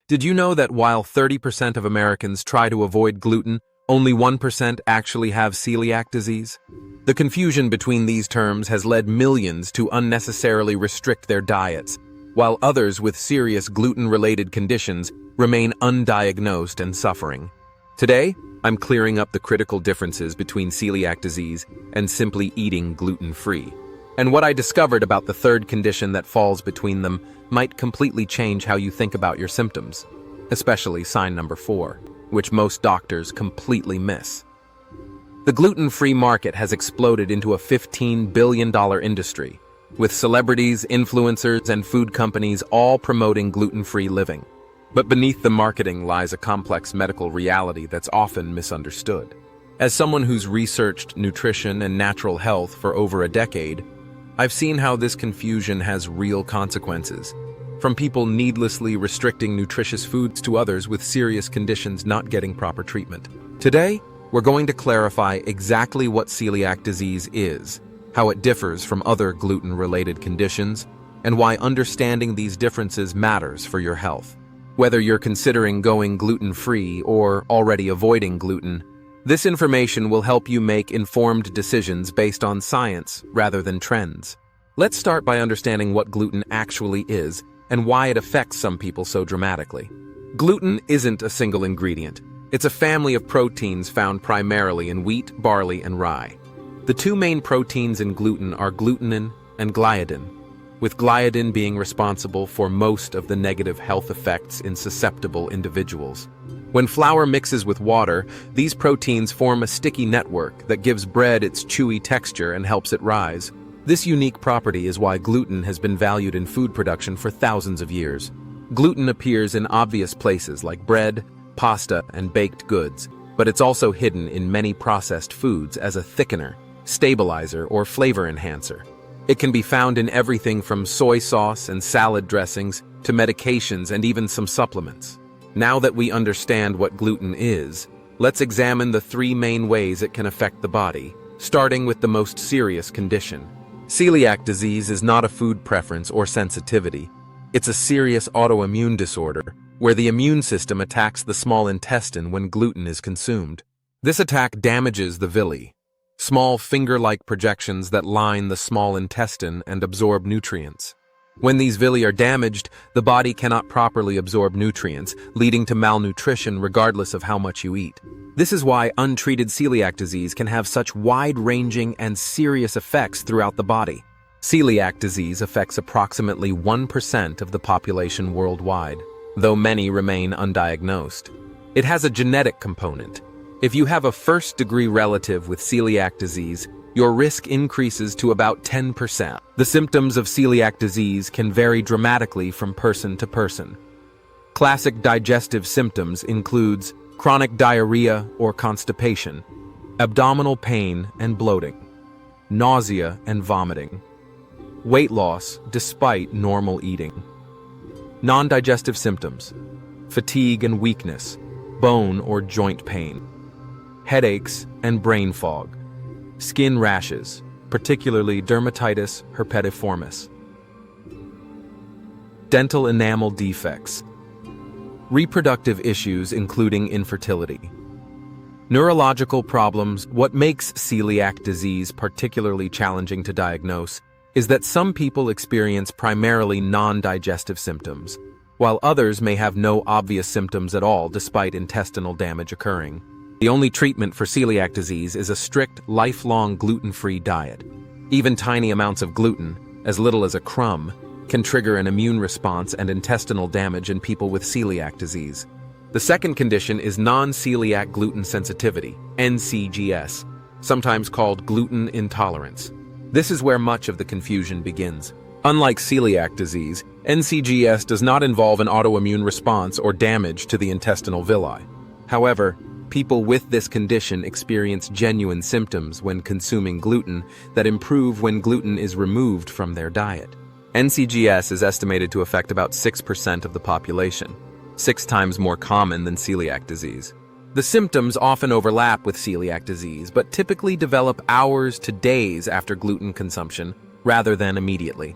Did you know that while 30% of Americans try to avoid gluten, only 1% actually have celiac disease? The confusion between these terms has led millions to unnecessarily restrict their diets, while others with serious gluten-related conditions remain undiagnosed and suffering. Today, I'm clearing up the critical differences between celiac disease and simply eating gluten-free. And what I discovered about the third condition that falls between them might completely change how you think about your symptoms, especially sign number 4, which most doctors completely miss. The gluten-free market has exploded into a $15 billion industry, with celebrities, influencers, and food companies all promoting gluten-free living. But beneath the marketing lies a complex medical reality that's often misunderstood. As someone who's researched nutrition and natural health for over a decade, I've seen how this confusion has real consequences, from people needlessly restricting nutritious foods to others with serious conditions not getting proper treatment. Today, we're going to clarify exactly what celiac disease is, how it differs from other gluten-related conditions, and why understanding these differences matters for your health. Whether you're considering going gluten-free or already avoiding gluten, this information will help you make informed decisions based on science rather than trends. Let's start by understanding what gluten actually is and why it affects some people so dramatically. Gluten isn't a single ingredient. It's a family of proteins found primarily in wheat, barley, and rye. The two main proteins in gluten are glutenin and gliadin, with gliadin being responsible for most of the negative health effects in susceptible individuals. When flour mixes with water, these proteins form a sticky network that gives bread its chewy texture and helps it rise. This unique property is why gluten has been valued in food production for thousands of years. Gluten appears in obvious places like bread, pasta, and baked goods, but it's also hidden in many processed foods as a thickener, stabilizer, or flavor enhancer. It can be found in everything from soy sauce and salad dressings to medications and even some supplements. Now that we understand what gluten is, let's examine the 3 main ways it can affect the body, starting with the most serious condition. Celiac disease is not a food preference or sensitivity. It's a serious autoimmune disorder where the immune system attacks the small intestine when gluten is consumed. This attack damages the villi, small finger-like projections that line the small intestine and absorb nutrients. When these villi are damaged, the body cannot properly absorb nutrients, leading to malnutrition regardless of how much you eat. This is why untreated celiac disease can have such wide-ranging and serious effects throughout the body. Celiac disease affects approximately 1% of the population worldwide, though many remain undiagnosed. It has a genetic component. If you have a first-degree relative with celiac disease, your risk increases to about 10%. The symptoms of celiac disease can vary dramatically from person to person. Classic digestive symptoms includes chronic diarrhea or constipation, abdominal pain and bloating, nausea and vomiting, weight loss despite normal eating. Non-digestive symptoms: fatigue and weakness, bone or joint pain, headaches and brain fog, skin rashes, particularly dermatitis herpetiformis, dental enamel defects, reproductive issues including infertility, neurological problems. What makes celiac disease particularly challenging to diagnose is that some people experience primarily non-digestive symptoms, while others may have no obvious symptoms at all despite intestinal damage occurring. The only treatment for celiac disease is a strict, lifelong gluten-free diet. Even tiny amounts of gluten, as little as a crumb, can trigger an immune response and intestinal damage in people with celiac disease. The second condition is non-celiac gluten sensitivity, NCGS, sometimes called gluten intolerance. This is where much of the confusion begins. Unlike celiac disease, NCGS does not involve an autoimmune response or damage to the intestinal villi. However, people with this condition experience genuine symptoms when consuming gluten that improve when gluten is removed from their diet. NCGS is estimated to affect about 6% of the population, 6 times more common than celiac disease. The symptoms often overlap with celiac disease, but typically develop hours to days after gluten consumption, rather than immediately.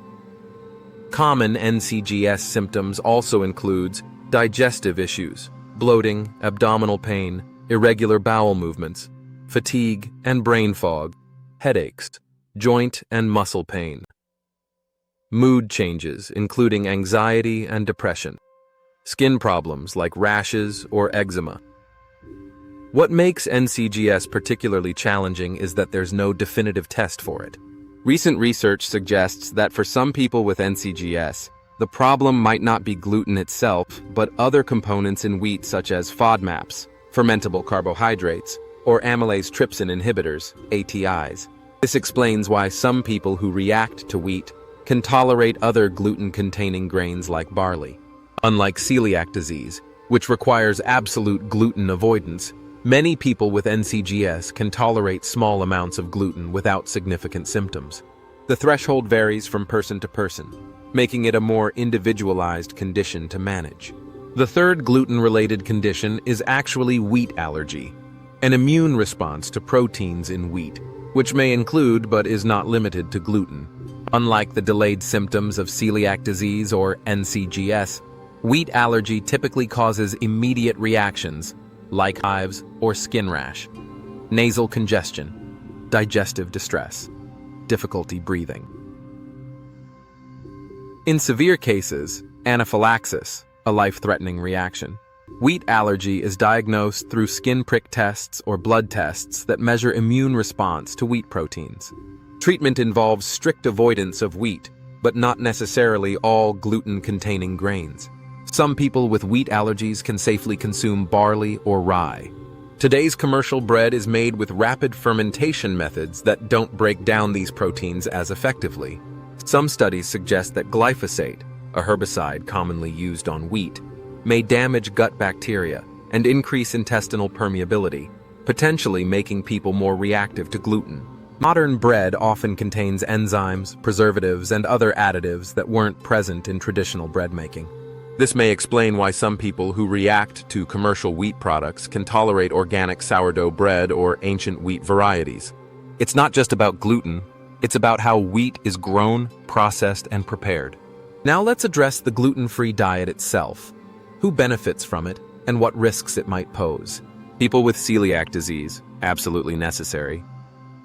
Common NCGS symptoms also includes Digestive issues, bloating, abdominal pain, irregular bowel movements, fatigue and brain fog, headaches, joint and muscle pain. Mood changes, including anxiety and depression. Skin problems like rashes or eczema. What makes NCGS particularly challenging is that there's no definitive test for it. Recent research suggests that for some people with NCGS, the problem might not be gluten itself, but other components in wheat such as FODMAPs, fermentable carbohydrates, or amylase trypsin inhibitors, ATIs. This explains why some people who react to wheat can tolerate other gluten-containing grains like barley. Unlike celiac disease, which requires absolute gluten avoidance, many people with NCGS can tolerate small amounts of gluten without significant symptoms. The threshold varies from person to person, making it a more individualized condition to manage. The third gluten-related condition is actually wheat allergy, an immune response to proteins in wheat, which may include but is not limited to gluten. Unlike the delayed symptoms of celiac disease or NCGS, wheat allergy typically causes immediate reactions like hives or skin rash, nasal congestion, digestive distress, difficulty breathing. In severe cases, anaphylaxis, a life-threatening reaction. Wheat allergy is diagnosed through skin prick tests or blood tests that measure immune response to wheat proteins. Treatment involves strict avoidance of wheat, but not necessarily all gluten-containing grains. Some people with wheat allergies can safely consume barley or rye. Today's commercial bread is made with rapid fermentation methods that don't break down these proteins as effectively. Some studies suggest that glyphosate, a herbicide commonly used on wheat, may damage gut bacteria and increase intestinal permeability, potentially making people more reactive to gluten. Modern bread often contains enzymes, preservatives, and other additives that weren't present in traditional bread making. This may explain why some people who react to commercial wheat products can tolerate organic sourdough bread or ancient wheat varieties. It's not just about gluten, it's about how wheat is grown, processed, and prepared. Now let's address the gluten-free diet itself. Who benefits from it, and what risks it might pose? People with celiac disease, absolutely necessary.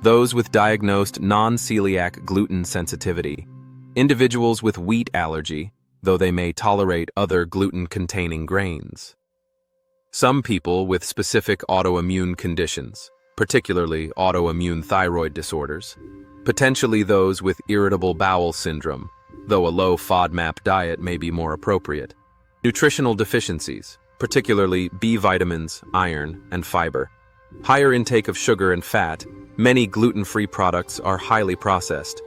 Those with diagnosed non-celiac gluten sensitivity. Individuals with wheat allergy, though they may tolerate other gluten-containing grains. Some people with specific autoimmune conditions, particularly autoimmune thyroid disorders. Potentially those with irritable bowel syndrome, though a low FODMAP diet may be more appropriate. Nutritional deficiencies, particularly B vitamins, iron, and fiber. Higher intake of sugar and fat, many gluten-free products are highly processed.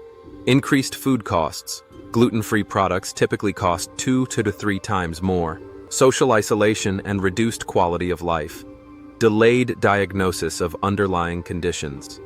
Increased food costs. Gluten-free products typically cost 2 to 3 times more. Social isolation and reduced quality of life. Delayed diagnosis of underlying conditions.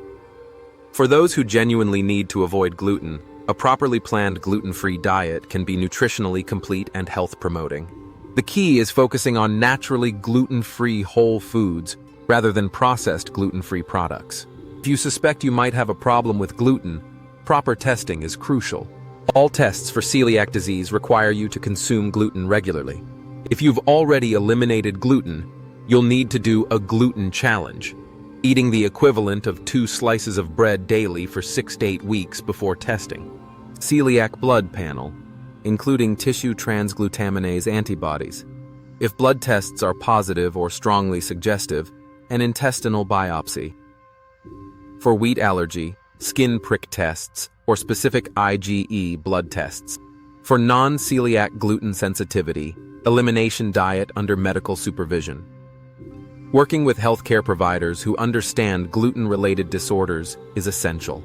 For those who genuinely need to avoid gluten, a properly planned gluten-free diet can be nutritionally complete and health-promoting. The key is focusing on naturally gluten-free whole foods rather than processed gluten-free products. If you suspect you might have a problem with gluten, proper testing is crucial. All tests for celiac disease require you to consume gluten regularly. If you've already eliminated gluten, you'll need to do a gluten challenge, eating the equivalent of 2 slices of bread daily for 6 to 8 weeks before testing. Celiac blood panel, including tissue transglutaminase antibodies. If blood tests are positive or strongly suggestive, an intestinal biopsy. For wheat allergy, skin prick tests, or specific IgE blood tests. For non-celiac gluten sensitivity, elimination diet under medical supervision. Working with healthcare providers who understand gluten-related disorders is essential.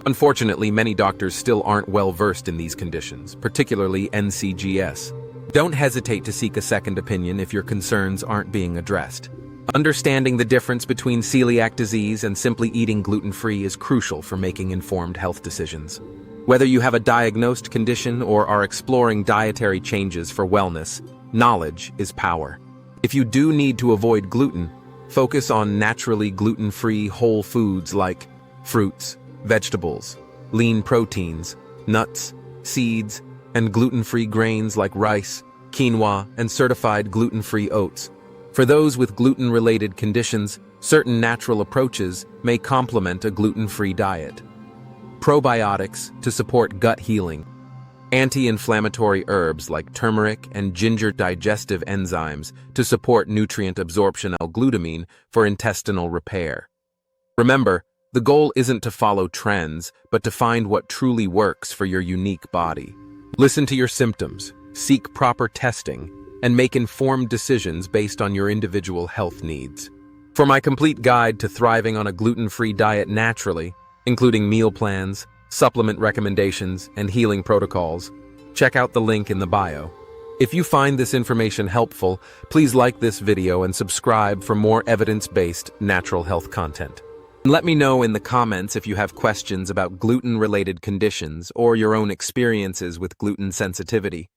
Unfortunately, many doctors still aren't well-versed in these conditions, particularly NCGS. Don't hesitate to seek a second opinion if your concerns aren't being addressed. Understanding the difference between celiac disease and simply eating gluten-free is crucial for making informed health decisions. Whether you have a diagnosed condition or are exploring dietary changes for wellness, knowledge is power. If you do need to avoid gluten, focus on naturally gluten-free whole foods like fruits, vegetables, lean proteins, nuts, seeds, and gluten-free grains like rice, quinoa, and certified gluten-free oats. For those with gluten-related conditions, certain natural approaches may complement a gluten-free diet. Probiotics to support gut healing. Anti-inflammatory herbs like turmeric and ginger, digestive enzymes to support nutrient absorption, L-glutamine for intestinal repair. Remember, the goal isn't to follow trends, but to find what truly works for your unique body. Listen to your symptoms, seek proper testing, and make informed decisions based on your individual health needs. For my complete guide to thriving on a gluten-free diet naturally, including meal plans, supplement recommendations, and healing protocols, check out the link in the bio. If you find this information helpful, please like this video and subscribe for more evidence-based natural health content. Let me know in the comments if you have questions about gluten-related conditions or your own experiences with gluten sensitivity.